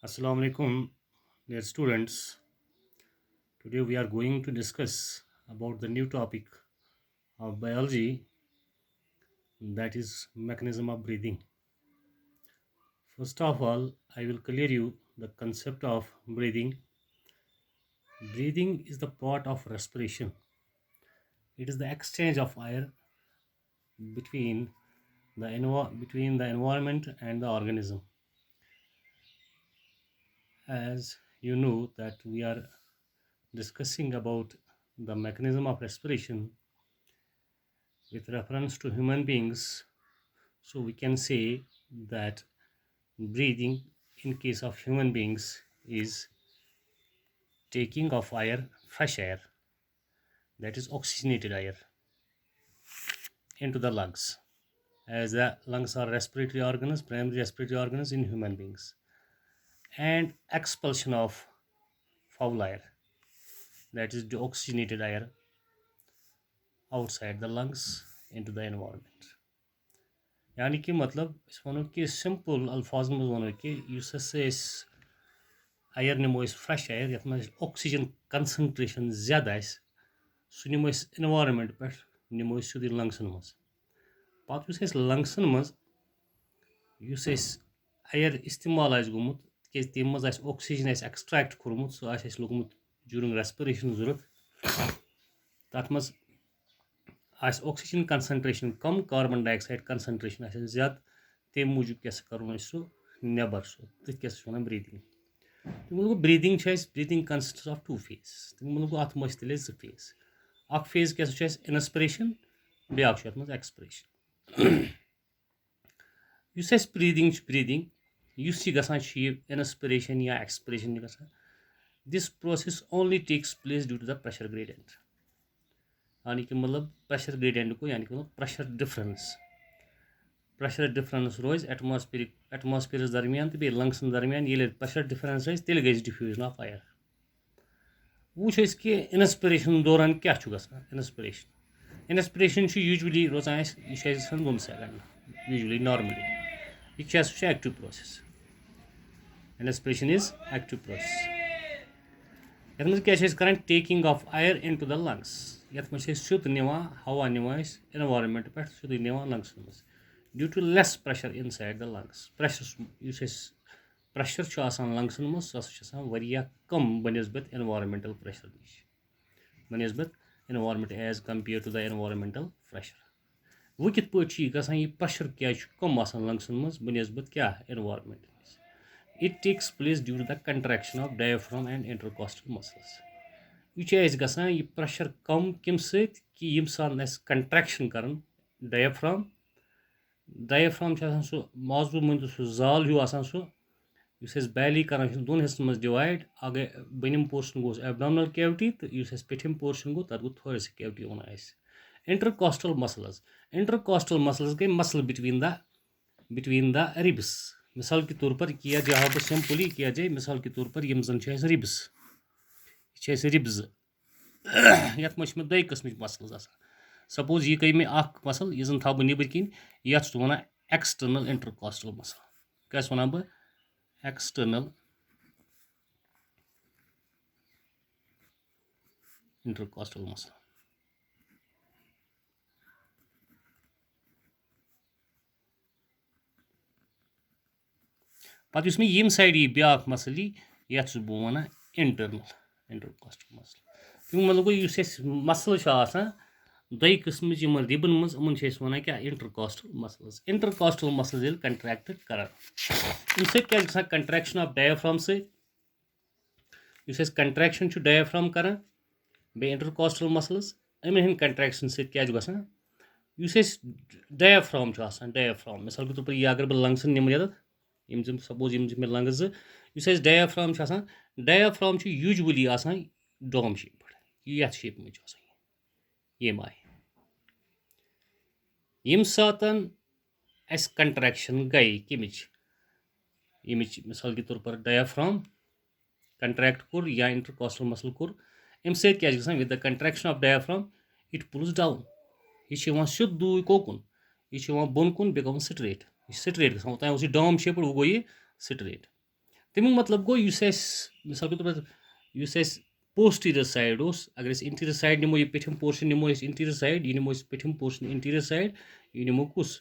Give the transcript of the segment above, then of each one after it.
Assalamu alaikum, dear students. Today we are going to discuss about the new topic of biology, that is mechanism of breathing. First of all, I will clear you the concept of breathing. Breathing is the part of respiration. It is the exchange of air between between the environment and the organism. As you know that we are discussing about the mechanism of respiration with reference to human beings. So we can say that breathing in case of human beings is taking of air, fresh air, that is oxygenated air, into the lungs, as the lungs are respiratory organs, primary respiratory organs in human beings, and expulsion of foul air, that is deoxygenated air, outside the lungs into the environment. यानी कि मतलब इस वनो कि simple अल्फाज में वनो कि युस हसा air nimo fresh air यथ मज ऑक्सीजन कंसंट्रेशन ज्यादा सह नमो एनवायरमेंट पे नमो सीधे लंग्सन मज पत लंग्सन मज air इस्तेमाल गोमुत तम मज ऑक्सीजन एक्सट्रैक्ट कोर्मुत सह लोगमुत ड्यूरिंग रेस्पिरेशन जरूरत तथ मज ऑक्सीजन कंसंट्रेशन कम कार्बन डाइऑक्साइड कंसंट्रेशन ज्यादा तम मूजूब क्या कर सह नबर सह तथ क्या breathing breathing breathing consist of two phase अत मज जो फेज अख फेज क्या इंस्पिरेशन ब्या एक्सपिरेशन ब्रीदिंग इंस्पिरेशन या expiration this process only takes place due to the pressure gradient यानी कि मतलब प्रेशर ग्रेडियंट को यानी कि मतलब प्रेशर डिफरेंस रोज एटमॉस्फेयर दरमियान तो लंग्सन दरमियान ये प्रेशर डिफरेंस रोज तेल गई डिफ्यूजन ऑफ एयर वो कि इंस्पिरेशन दौरान क्या इंस्पिरेशन यूजुअली रोजान यह दोन सेकंड यूजुअली नॉर्मली यह active process inspiration is active process ये मज क्या कर taking of air into the lungs ये मज सुत निवान हवा निवान एनवायरमेंट पे सुधी निवान लंग्सन मज due to less pressure inside the lungs pressure लंग्सन मज सह कम बनस्बत एनवायरमेंटल प्रेशर नश बनस्बत environment as compared to the environmental pressure वो कित यह प्रेशर क्या कम लंग्सन मज बनस्बत क्या environment it takes place due to the contraction of diaphragm and intercostal muscles यह प्रेशर कम कम सम सान कंट्रैक्शन कर डायफ्राम सह माजू मन सह जाल हूँ सह बैली कर दोन हिस्सन मज डिवाइड बनिम पोर्शन गोस एबडोमिनल कैविटी तो पेठिम पोर्शन गो तथ गो थोड़स कैविटी वन इंटरकॉस्टल मसल्स गई मसल बिटवीन द रिब्स मिसाल के तौर पर किया जाए बह सिंपली किया जाए मिसाल के तौर पर यम जन रिब्स यह रिब्स ये मे दो किस्म मसल्स सपोज यह गई मे मसल यह जन थो नबर किन ये वन एक्सटर्नल इंटरकॉस्टल मसल क्या वन बह एक्सटर्नल इंटरकॉस्टल मसल पत मे यम साइड यह ब्या मसल ये बह वन इंटरनल इंटरकॉस्टल मसल तमें मतलब गो मसल दो किस्म रिबन मज वन क्या इंटरकॉस्टल मसल्स ये कंट्रैक्ट कर क्या contraction of diaphragm contraction diaphragm कर बे इंटरकॉस्टल मसल्स अमे हंद कंट्रैक्शन क्या डायफ्राम डायफ्राम मिसाल के तौर पर यह अगर बह लंग्सन निम ये सपोज मे lungs diaphragm usually dome shape ये शेप में यम आय यम सात कंट्रैक्शन गई कमिच मिसाल के तौर पर डायफ्राम कंट्रैक्ट कोर या इंटरकॉस्टल मसल कोर अम क्या with the contraction of diaphragm it pulls down यह सीधु कोकुन यह बोन कुन बे स्ट्रेट स्ट्रेट गो डोम शेप वो गो ये स्ट्रेट تمیُک مطلب گوٚو یُس اَسہِ مِثال کے طور پر یُس اَسہِ پوسٹیٖریَر سایڈ اوس اگر أسۍ اِنٹیٖریَر سایڈ نِمو یہِ پیٚٹھِم پورشن نِمو أسۍ اِنٹیٖریَر سایڈ یہِ نِمو أسۍ پیٚٹھِم پورشن اِنٹیٖریَر سایڈ یہِ نِمو کُس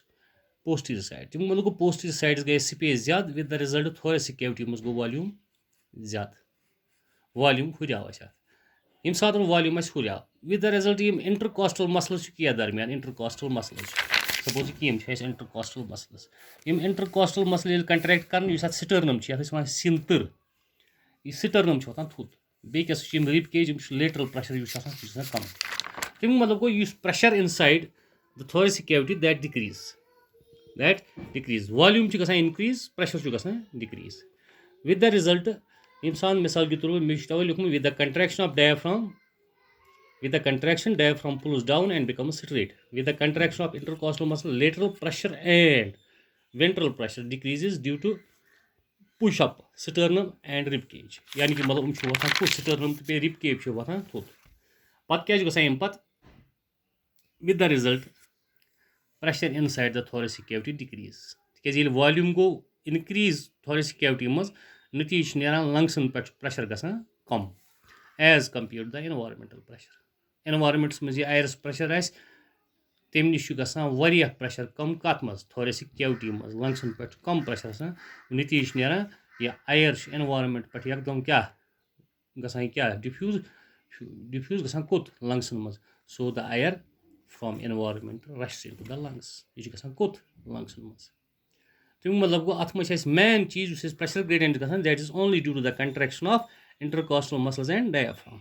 پوسٹیٖریَر سایڈ تمیُک مطلب گوٚو پوسٹیٖریَر سایڈَس گٔے اَسہِ سپیس زیادٕ وِد د رِزلٹ تھوریسِک کیوٹی منٛز گوٚو والیوٗم زیادٕ والیوٗم ہُریو اَسہِ اَتھ ییٚمہِ ساتہٕ والیوٗم اَسہِ ہُریو وِد د رِزلٹ یِم اِنٹَرکاسٹل مسلٕز چھِ کینٛہہ درمیان اِنٹَرکاسٹل مسلٕز چھِ سپوز یہِ کیٚم چھِ اَسہِ اِنٹَرکاسٹل مسلٕز یِم اِنٹَرکاسٹل مسلہٕ ییٚلہِ کَنٹریکٹ کَران یُس اَتھ سِٹٲرنَم چھِ یَتھ أسۍ وَنان سِنتٕر یہِ سِٹٲرنَم چھُ وۄتھان تھوٚد بیٚیہِ کیاہ سُہ چھِ یِم رِب کیج یِم چھِ لیٹرل پریشر یُس چھُ آسان سُہ چھُ آسان کَم تمیُک مطلب گوٚو یُس pressure inside the thoracic cavity that decrease volume چھُ گژھان اِنکریٖز پریشر چھُ گژھان ڈِکریٖز وِد د رِزلٹ ییٚمہِ ساتہٕ مِثال کے طور پر مےٚ چھُ تَوے لیوٗکھمُت with the contraction of diaphragm with the contraction diaphragm pulls down and becomes straight with the contraction of intercostal muscle lateral pressure and ventral pressure decreases due to push up sternum and rib cage یعنی کہِ مطلب یِم چھِ وۄتھان تھوٚد سٹٲرنم تہٕ بیٚیہِ رِب cage چھِ وۄتھان تھوٚد پَتہٕ کیاہ چھُ گژھان اَمہِ پَتہٕ with the result pressure inside the thoracic cavity decrease تِکیازِ ییٚلہِ والیوٗم گوٚو اِنکریٖز تھوریسِک کیوٹی منٛز نٔتیٖجہٕ چھُ نیران لنگسن پٮ۪ٹھ چھُ پریشر گژھان کَم as compared to the environmental pressure اِنوارمینٹَس منٛز یہِ اَیرَس پریشر آسہِ تمہِ نِش چھُ گژھان واریاہ پریشر کَم کَتھ منٛز تھوریسِک کیوٹی منٛز لنگسن پٮ۪ٹھ چھُ کَم پریشر آسان نٔتیٖجہٕ چھُ نیران یہِ اَیر چھُ اِنوارمینٹ پٮ۪ٹھ یکدم کیاہ گژھان یہِ کیاہ ڈِفیوٗز گژھان کوٚت لنگسن منٛز so the air from environment rushes into the lungs یہِ چھُ گژھان کوٚت لنگسن منٛز تمیُک مطلب گوٚو اَتھ منٛز چھِ اَسہِ مین چیٖز یُس اَسہِ پریشر گریڈینٹ گژھان that is only due to the contraction of intercostal muscles and diaphragm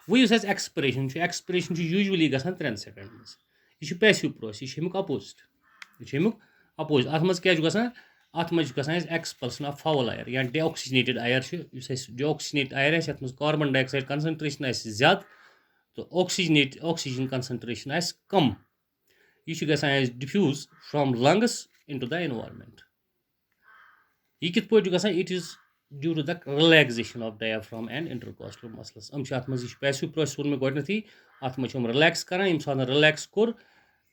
وۄنۍ یُس اَسہِ ایکسپریشن چھُ یوٗجؤلی گژھان 3 سیکنڈ منٛز یہِ چھُ پیسِو پروسیس یہِ چھُ اَمیُک اپوزِٹ اَتھ منٛز کیاہ چھُ گژھان اَتھ منٛز چھُ گژھان اَسہِ ایکسپلشن آف فاول اَیر یا ڈی آکسِجنیٹِڈ اَیر چھُ یُس اَسہِ ڈی آکسِجنیٹ اَیر آسہِ یَتھ منٛز کاربن ڈاے آکسایڈ کَنسنٹریشن آسہِ زیادٕ تہٕ آکسیجن کَنسنٹریشن آسہِ کَم یہِ چھُ گژھان اَسہِ diffuse from lungs into the environment یہِ کِتھ پٲٹھۍ چھُ گژھان it is due to the relaxation of diaphragm and intercostal muscles یِم چھِ اَتھ منٛز یہِ چھُ پیسِو پروسیس ووٚن مےٚ گۄڈنیتھٕے اَتھ منٛز چھِ یِم رِلیکٕس کران ییٚمہِ ساتہٕ رِلیکٕس کوٚر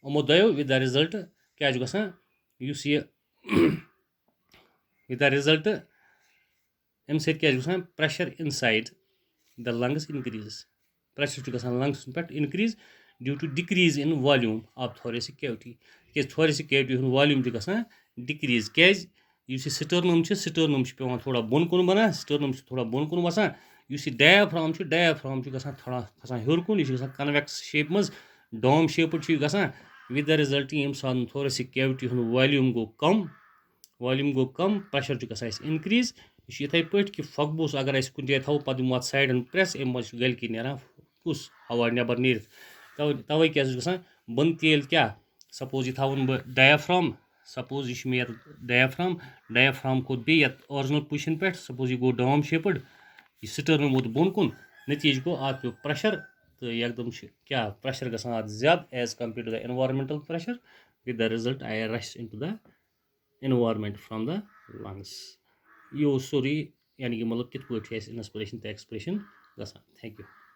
یِمو دۄیو وِد د رِزلٹ کیاہ چھُ گژھان یُس یہِ وِد د رِزلٹ اَمہِ سۭتۍ کیاہ چھُ گژھان pressure inside the lungs increase pressure چھُ گژھان لنگسن پٮ۪ٹھ increase due to decrease in volume of thoracic cavity تِکیازِ تھوریسِک کیوٹی ہُنٛد والیوٗم چھُ گژھان ڈِکریٖز کیازِ یُس یہِ سٹٲرنم چھُ پیوان تھوڑا بۄن کُن بَنان سٹٲرنم چھُ تھوڑا بۄن کُن وَسان یُس یہِ ڈایفرام چھُ گژھان تھوڑا کھسان ہیوٚر کُن یہِ چھُ گژھان کنویکس شیپہِ منٛز ڈوم شیپٕڈ چھُ یہِ گژھان وِد د رِزلٹ ییٚمہِ ساتہٕ تھوریسِک کیوٹی ہُنٛد والیوٗم گوٚو کَم پریشر چھُ گژھان اَسہِ اِنکریٖز یہِ چھُ یِتھٕے پٲٹھۍ کہِ پھۄکہٕ اگر اَسہِ کُنہِ جایہِ تھاوو پَتہٕ دِمو اَتھ سایڈن پریس اَمہِ منٛز چھُ گَلہِ کِنۍ نیران کُس ہوا نیبر نیٖرِتھ تَوے کیاہ چھُ گژھان بۄنہٕ تہِ ییٚلہِ کیاہ سپوز یہِ تھاوُن بہٕ ڈایفرام سپوز یہِ چھُ مےٚ یَتھ ڈایفرام کھوٚت بیٚیہِ یَتھ آرجنل پُزِشن پٮ۪ٹھ سپوز یہِ گوٚو ڈام شیپٕڈ یہِ سٹٲرنم ووت بۄن کُن نٔتیٖجہٕ گوٚو اَتھ پیوٚو پریشر تہٕ یکدم چھُ کیاہ پریشر گژھان اَتھ زیادٕ as compared to the environmental pressure with the result air rushes into the environment from the lungs یہِ اوس سورُے یعنی کہِ مطلب کِتھ پٲٹھۍ چھُ اَسہِ اِنسپریشن تہٕ ایکسپریشن گژھان تھینک یوٗ